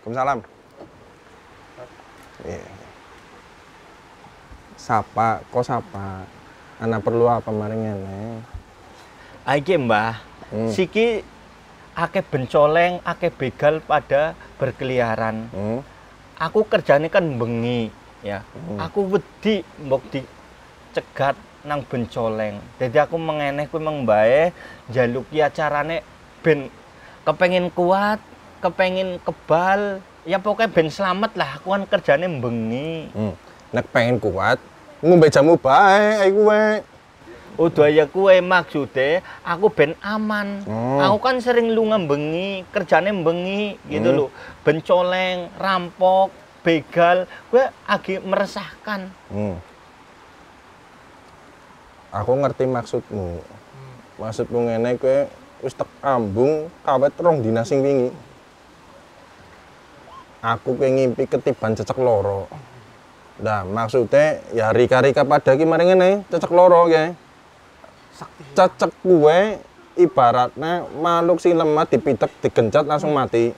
Waalaikumsalam. Iya. Sapa, kok sapa? Anak perlu apa maring ngene? Iki Mbah, siki akeh bencoleng, akeh begal pada berkeliaran. Aku kerjane kan bengi, ya. Aku wedi mbok dicegat nang bencoleng. Jadi aku mengeneh kuwi meng bae njaluki acarane ben kepengin kuat, kepengin kebal, ya pokoknya ben selamat lah. Aku kan kerjane bengi. Nek pengen kuat, ngombe jamu bae ae kowe. Udaya kue maksude aku ben aman. Aku kan sering lunga bengi, kerjane bengi gitu loh. Bencoleng, rampok, begal, gue agak meresahkan. Aku ngerti maksudmu. Maksudmu ngene kowe wis tek ambung kawet rong dina sing wingi. Aku pengen ngimpi ketiban cecek loro. Nah, maksudnya ya rika-rika pada ki mari ngene, cecek loro ya. Cecek kuwe ibaratnya makhluk sing lemah dipitek digencet langsung mati.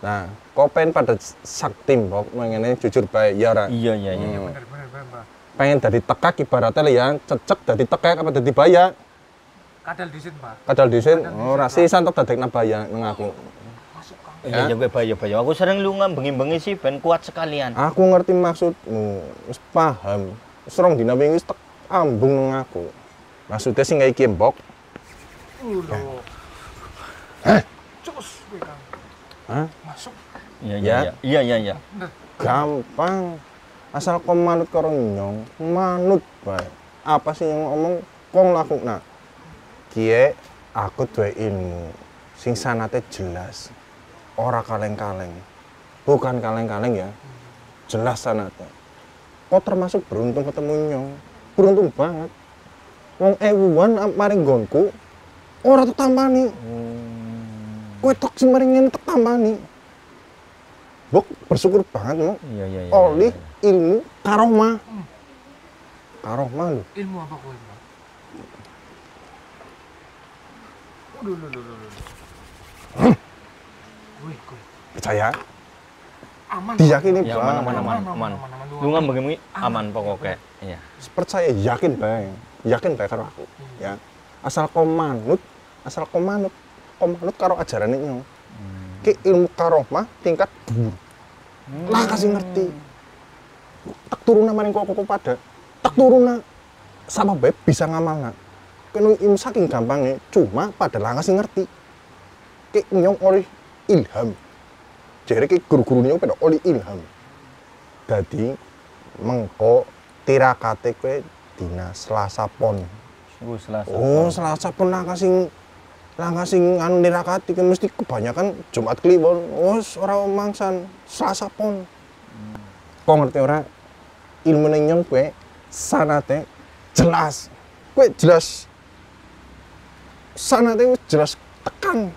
Nah, kok pengen pada sakti mbok ngene jujur bae ya ora? Iya. Bener, Mbak. Pengen dadi tekak ibaratnya ya cecek dadi tekak apa dadi baya? Kadal disin, Mbak. Kadal disin ora sisan tok dadekna baya nang aku. Iya gue baya. Aku sering lunga bengi-bengi sih ben kuat sekalian. Aku ngerti maksudmu, wis paham. Wis rong dina wingi wis tek ambung nang aku. Maksudnya sing iki mbok. Lho. Cus kowe Kang. Hah? Masuk. Iya. Bener. Gampang. Asal kau manut karo nyong, manut bae. Apa sih yang ngomong kong lakukna. Kie aku duwe ilmu sing sanate jelas. Ora kaleng-kaleng. Bukan kaleng-kaleng ya. Jelas sanate. Kau termasuk beruntung ketemu nyong. Beruntung banget. Wong ewuan maring nggonku ora tak tampani. Kowe tok sing maring ngene tak tampani. Bok bersyukur banget mo. Iya. Oleh ilmu karomah. Karomah lho. Ilmu apa kowe, Mbak? Kowe. Percaya? Aman. Diyakini Ya banget. aman. Lunga bengi aman pokoknya. Iya. Percaya yakin bae. Yakin bae karo aku. Ya. Asal kau manut karo ajarane nyong. Ki ilmu karomah tingkat dhuwur. Lah kasih ngerti. Tak turuna maring kok pada. Tak turuna sama bae bisa ngamalna. Kene ilmu saking gampangnya, cuma pada lah kasih ngerti. Ki nyong oleh ilham. Jadi ki guru-guru nyong pada oleh ilham. Dadi mengko tirakate kowe dina Selasa pon. Selasa. Oh, Selasa pon lah kasing anu nirakati kan mesti kebanyakan Jumat Kliwon. Wes ora mangsan Selasa pon. Kok ngerti ora? Ilmu nyong kowe sanate jelas. Kowe jelas. Sanate jelas tekan.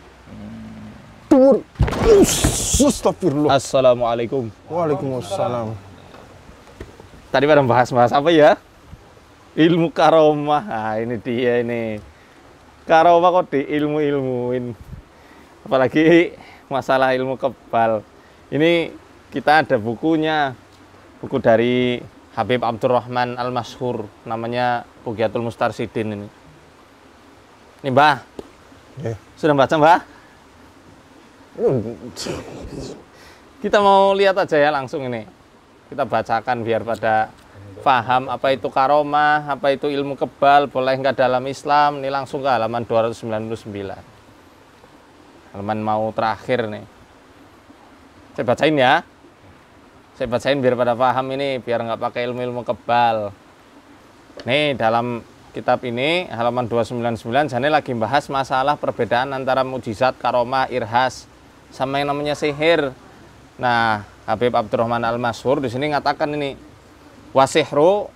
Dhuwur. Astagfirullah. Assalamualaikum. Waalaikumsalam. Tadi pada bahas apa ya? Ilmu karomah. Nah, ini dia ini. Karomah kok diilmu-ilmuin. Apalagi masalah ilmu kebal. Ini kita ada bukunya. Buku dari Habib Abdurrahman Al-Mashhur. Namanya Bughyatul Mustarsyidin ini. Ini Mbah. Sudah baca Mbah? Kita mau lihat aja ya langsung ini. Kita bacakan biar pada paham apa itu karomah, apa itu ilmu kebal, boleh nggak dalam Islam. Ini langsung ke halaman 299. Halaman mau terakhir nih. Saya bacain ya. Saya bacain biar pada paham ini, biar nggak pakai ilmu-ilmu kebal. Nih dalam kitab ini halaman 299 Jane lagi bahas masalah perbedaan antara mukjizat, karomah, irhas sama yang namanya sihir. Nah, Habib Abdurrahman Al-Mashhur di sini ngatakan ini wasihru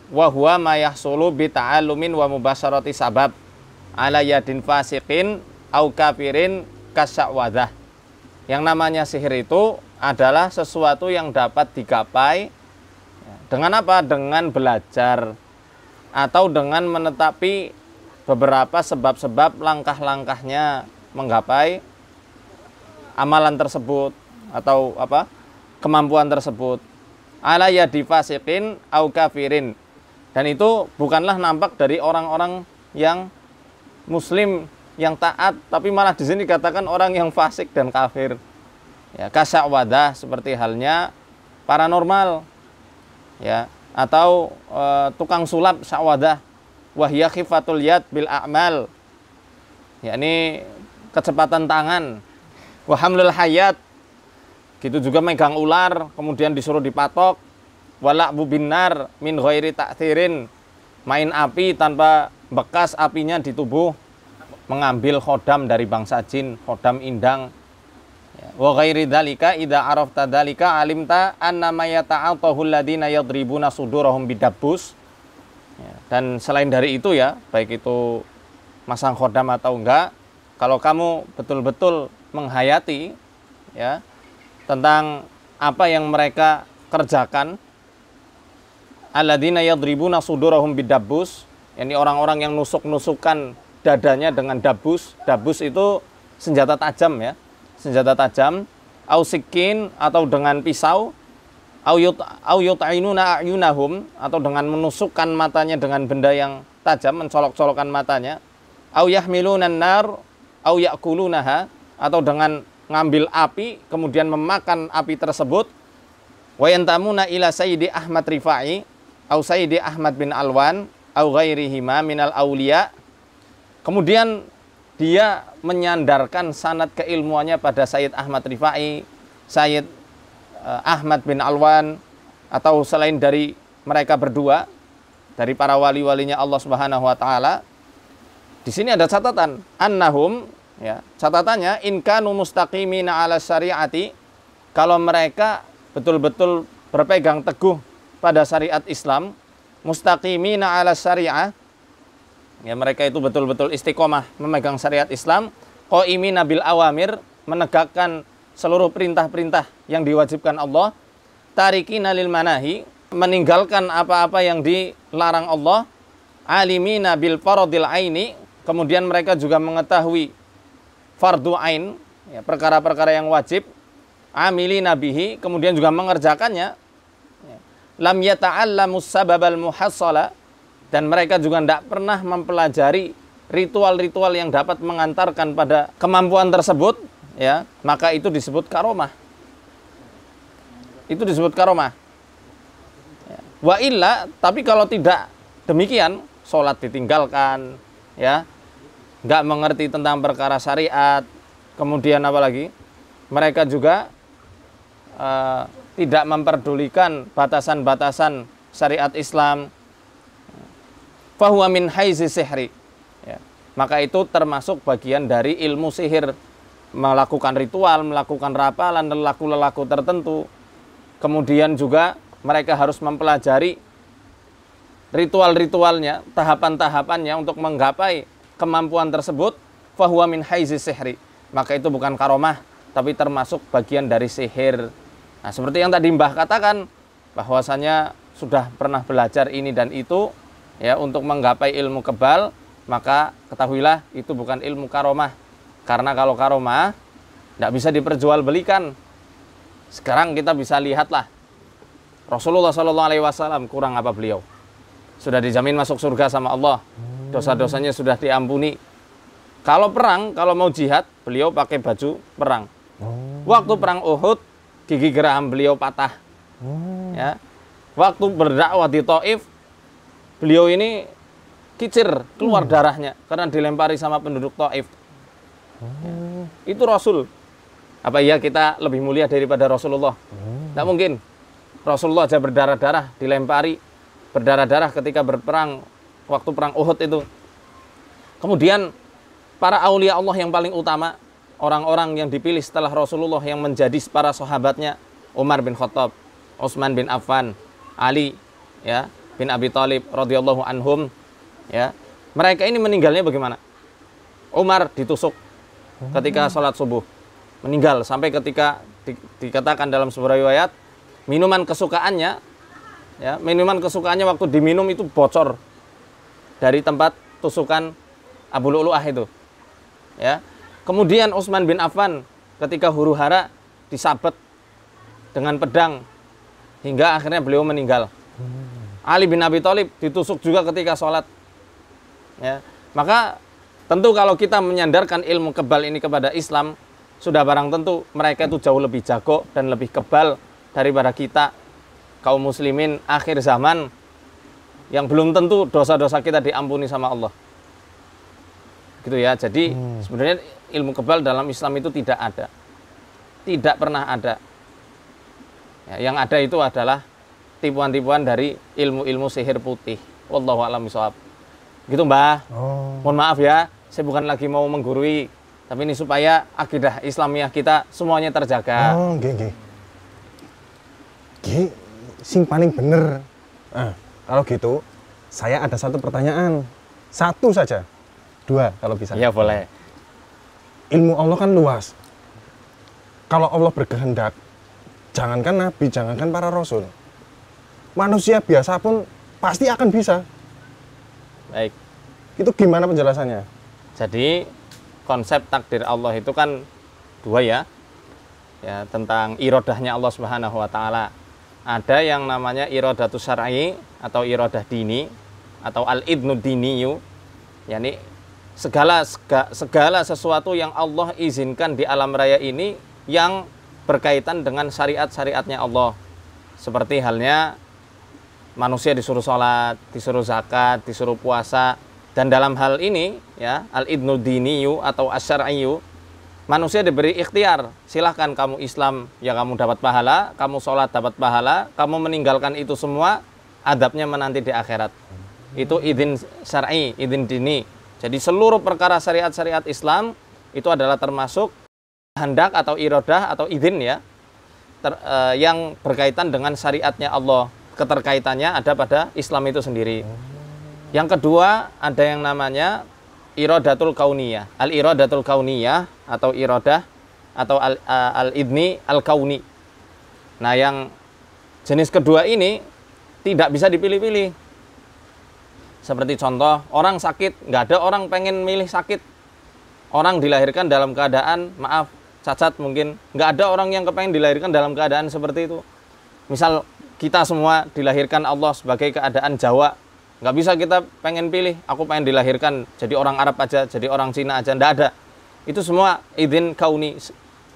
wa huwa ma yahsulu bi ta'allumin wa mubasyarati sabab ala yadin fasiqin au kafirin kasyawadah. Yang namanya sihir itu adalah sesuatu yang dapat digapai dengan apa? Dengan belajar atau dengan menetapi beberapa sebab-sebab langkah-langkahnya menggapai amalan tersebut. atau apa kemampuan tersebut ala yadi fasiqin au kafirin, dan itu bukanlah nampak dari orang-orang yang muslim yang taat, tapi malah di sini dikatakan orang yang fasik dan kafir. Ya, kasyawadah seperti halnya paranormal, ya, atau tukang sulap syawadah, wahya khifatul yad bil a'mal, yakni kecepatan tangan, wa hamlul hayat, gitu juga megang ular kemudian disuruh dipatok, wala'bu binar min ghairi ta'thirin, main api tanpa bekas apinya di tubuh, mengambil khodam dari bangsa jin, khodam indang. Wa ghairi dzalika idza arafta dzalika alimta annama yata'atahu alladziina yadribuna sudurahum bidabbus. Dan selain dari itu ya, baik itu masang khodam atau enggak, kalau kamu betul-betul menghayati ya tentang apa yang mereka kerjakan, alladziina yadribuna sudurahum bidabbus, yakni orang-orang yang nusuk-nusukan dadanya dengan dabus. Dabus itu senjata tajam ya, senjata tajam, au sikin atau dengan pisau, au yut'inuna a'yunahum atau dengan menusukkan matanya dengan benda yang tajam, mencolok-colokkan matanya, au yahmilunan nar au ya'kulunaha atau dengan ngambil api kemudian memakan api tersebut, wa yantamuna ila sayyidi Ahmad Rifai au sayyidi Ahmad bin Alwan au ghairihima minal auliya. Kemudian dia menyandarkan sanad keilmuannya pada Sayyid Ahmad Rifai, Sayyid Ahmad bin Alwan, atau selain dari mereka berdua, dari para wali-walinya Allah Subhanahu wa taala. Di sini ada catatan, annahum, ya, catatannya in kanu mustaqimina ala syariati, kalau mereka betul-betul berpegang teguh pada syariat Islam, mustaqimina ala syariah, ya, mereka itu betul-betul istiqomah memegang syariat Islam, qaimina bil awamir, menegakkan seluruh perintah-perintah yang diwajibkan Allah, tarikina lil manahi, meninggalkan apa-apa yang dilarang Allah, alimina bil faradil aini, kemudian mereka juga mengetahui fardu ain, ya, perkara-perkara yang wajib, amilina bihi, kemudian juga mengerjakannya, ya, lam yata'allamus sababal muhassala, dan mereka juga tidak pernah mempelajari ritual-ritual yang dapat mengantarkan pada kemampuan tersebut, ya, maka itu disebut karomah. Itu disebut karomah. Ya. Wa illa, tapi kalau tidak demikian, sholat ditinggalkan, ya, nggak mengerti tentang perkara syariat, kemudian apa lagi? Mereka juga tidak memperdulikan batasan-batasan syariat Islam. Fahuwa min haizi sihri, ya, maka itu termasuk bagian dari ilmu sihir, melakukan ritual, melakukan rapalan, lelaku-lelaku tertentu. Kemudian juga mereka harus mempelajari ritual-ritualnya, tahapan-tahapannya untuk menggapai kemampuan tersebut. Fahuwa min haizi sihri, maka itu bukan karomah, tapi termasuk bagian dari sihir. Nah, seperti yang tadi Mbah katakan, bahwasanya sudah pernah belajar ini dan itu, ya, untuk menggapai ilmu kebal, maka ketahuilah itu bukan ilmu karomah. Karena kalau karomah tidak bisa diperjualbelikan. Sekarang kita bisa lihatlah Rasulullah SAW, kurang apa beliau? Sudah dijamin masuk surga sama Allah, dosa-dosanya sudah diampuni. Kalau perang, kalau mau jihad, beliau pakai baju perang. Waktu perang Uhud, gigi geraham beliau patah. Ya. Waktu berdakwah di Taif, beliau ini kicir, keluar darahnya karena dilempari sama penduduk Taif. Ya. Itu Rasul. Apa iya kita lebih mulia daripada Rasulullah? Tidak mungkin. Rasulullah aja berdarah-darah, dilempari, berdarah-darah ketika berperang, waktu perang Uhud itu. Kemudian para aulia Allah yang paling utama, orang-orang yang dipilih setelah Rasulullah yang menjadi para sahabatnya, Umar bin Khattab, Utsman bin Affan, Ali, ya, bin Abi Thalib radhiyallahu anhum, ya. Mereka ini meninggalnya bagaimana? Umar ditusuk ketika sholat subuh, meninggal. Sampai ketika dikatakan dalam sebuah riwayat, minuman kesukaannya, ya, minuman kesukaannya waktu diminum itu bocor dari tempat tusukan Abu Lu'lu'ah itu, ya. Kemudian Utsman bin Affan ketika huru-hara disabet dengan pedang hingga akhirnya beliau meninggal. Ali bin Abi Thalib ditusuk juga ketika sholat. Ya. Maka tentu kalau kita menyandarkan ilmu kebal ini kepada Islam, sudah barang tentu mereka itu jauh lebih jago dan lebih kebal daripada kita, kaum muslimin akhir zaman, yang belum tentu dosa-dosa kita diampuni sama Allah. Gitu ya. Jadi sebenarnya ilmu kebal dalam Islam itu tidak ada. Tidak pernah ada. Ya, yang ada itu adalah tipuan-tipuan dari ilmu-ilmu sihir putih. Wallahu a'lam bishawab. Gitu, Mbah. Mohon maaf ya, saya bukan lagi mau menggurui, tapi ini supaya akidah Islamiyah kita semuanya terjaga. Oh, nggih. Nggih, sing paling bener. Kalau gitu, saya ada satu pertanyaan. Satu saja. 2 kalau bisa. Ya, boleh. Ilmu Allah kan luas. Kalau Allah berkehendak, jangankan nabi, jangankan para rasul, manusia biasa pun pasti akan bisa. Baik. Itu gimana penjelasannya? Jadi konsep takdir Allah itu kan 2 ya. Ya, tentang irodahnya Allah Subhanahu wa taala. Ada yang namanya irodatus syar'i atau irodah dini atau al-idnu diniyu. yakni segala sesuatu yang Allah izinkan di alam raya ini yang berkaitan dengan syariat-syariatnya Allah. Seperti halnya manusia disuruh sholat, disuruh zakat, disuruh puasa. Dan dalam hal ini, ya, al-idnu diniyu atau asyar'iyu, manusia diberi ikhtiar. Silahkan kamu Islam, ya kamu dapat pahala, kamu sholat dapat pahala, kamu meninggalkan itu semua, adabnya menanti di akhirat. Itu idin syar'i, idin dini. Jadi seluruh perkara syariat-syariat Islam itu adalah termasuk hendak atau irodah atau idin ya, yang berkaitan dengan syariatnya Allah. Keterkaitannya ada pada Islam itu sendiri. Yang kedua ada yang namanya irodatul kauniyah, al-irodatul kauniyah atau irodah atau al-idni al-kauni. Nah, yang jenis kedua ini tidak bisa dipilih-pilih. Seperti contoh, orang sakit, nggak ada orang pengen milih sakit. Orang dilahirkan dalam keadaan, maaf, cacat mungkin. Nggak ada orang yang kepengen dilahirkan dalam keadaan seperti itu. Misal kita semua dilahirkan Allah sebagai keadaan Jawa. Nggak bisa kita pengen pilih, aku pengen dilahirkan jadi orang Arab aja, jadi orang Cina aja. Nggak ada. Itu semua idin kauni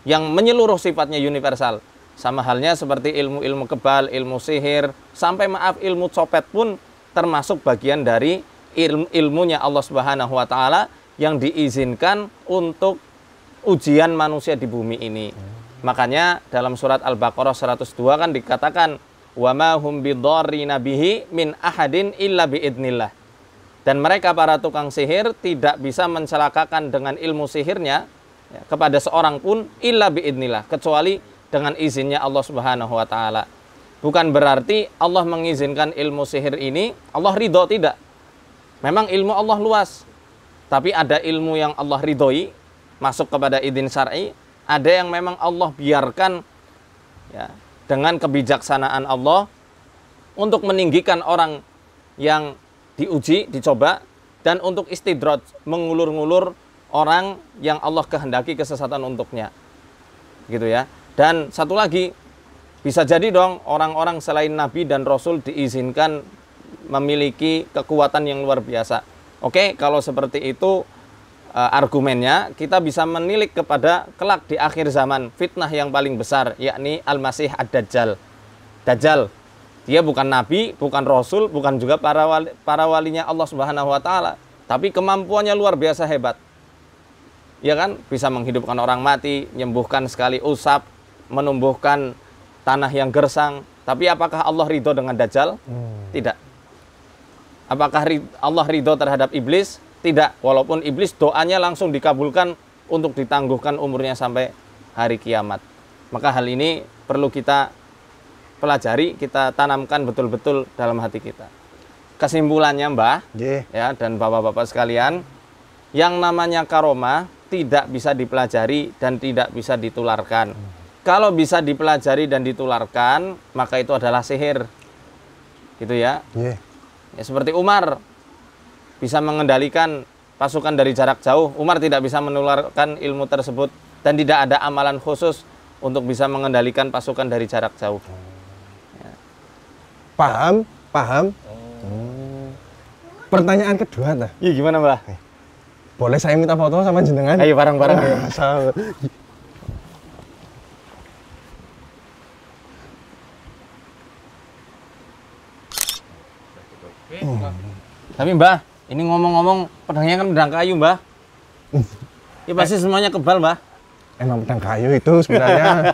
yang menyeluruh sifatnya universal. Sama halnya seperti ilmu-ilmu kebal, ilmu sihir, sampai maaf ilmu copet pun termasuk bagian dari ilmunya Allah Subhanahu wa taala yang diizinkan untuk ujian manusia di bumi ini. Makanya dalam surat Al-Baqarah 102 kan dikatakan wa ma hum bidarrina bihi min ahadin illa biidnillah. Dan mereka para tukang sihir tidak bisa mencelakakan dengan ilmu sihirnya ya, kepada seorang pun illa biidnillah, kecuali dengan izinnya Allah Subhanahu wa taala. Bukan berarti Allah mengizinkan ilmu sihir ini Allah ridho, tidak. Memang ilmu Allah luas. Tapi ada ilmu yang Allah ridhoi masuk kepada idin syar'i, ada yang memang Allah biarkan ya, dengan kebijaksanaan Allah untuk meninggikan orang yang diuji, dicoba, dan untuk istidraj, mengulur-ngulur orang yang Allah kehendaki kesesatan untuknya. Gitu ya. Dan satu lagi, bisa jadi dong orang-orang selain Nabi dan Rasul diizinkan memiliki kekuatan yang luar biasa. Oke, kalau seperti itu argumennya, kita bisa menilik kepada kelak di akhir zaman fitnah yang paling besar, yakni Al-Masih Ad-Dajjal. Dajjal, dia bukan Nabi, bukan Rasul, bukan juga para walinya Allah Subhanahu wa taala, tapi kemampuannya luar biasa hebat. Ya kan, bisa menghidupkan orang mati, menyembuhkan sekali usap, menumbuhkan tanah yang gersang. Tapi apakah Allah ridho dengan Dajjal? Tidak. Apakah Allah ridho terhadap iblis? Tidak. Walaupun iblis doanya langsung dikabulkan untuk ditangguhkan umurnya sampai hari kiamat. Maka hal ini perlu kita pelajari, kita tanamkan betul-betul dalam hati kita. Kesimpulannya, Mbah, ya, dan bapak-bapak sekalian, yang namanya karomah tidak bisa dipelajari dan tidak bisa ditularkan. Kalau bisa dipelajari dan ditularkan, maka itu adalah sihir. Gitu ya. Ya, seperti Umar bisa mengendalikan pasukan dari jarak jauh. Umar tidak bisa menularkan ilmu tersebut dan tidak ada amalan khusus untuk bisa mengendalikan pasukan dari jarak jauh. Paham, paham. Pertanyaan kedua ta. Iya gimana Mbah? Boleh saya minta foto sama jenengan? Ayo bareng-bareng. Asal. Tapi Mbah, ini ngomong-ngomong pedangnya kan pedang kayu Mbah. Ya pasti semuanya kebal Mbah. Emang pedang kayu itu sebenarnya.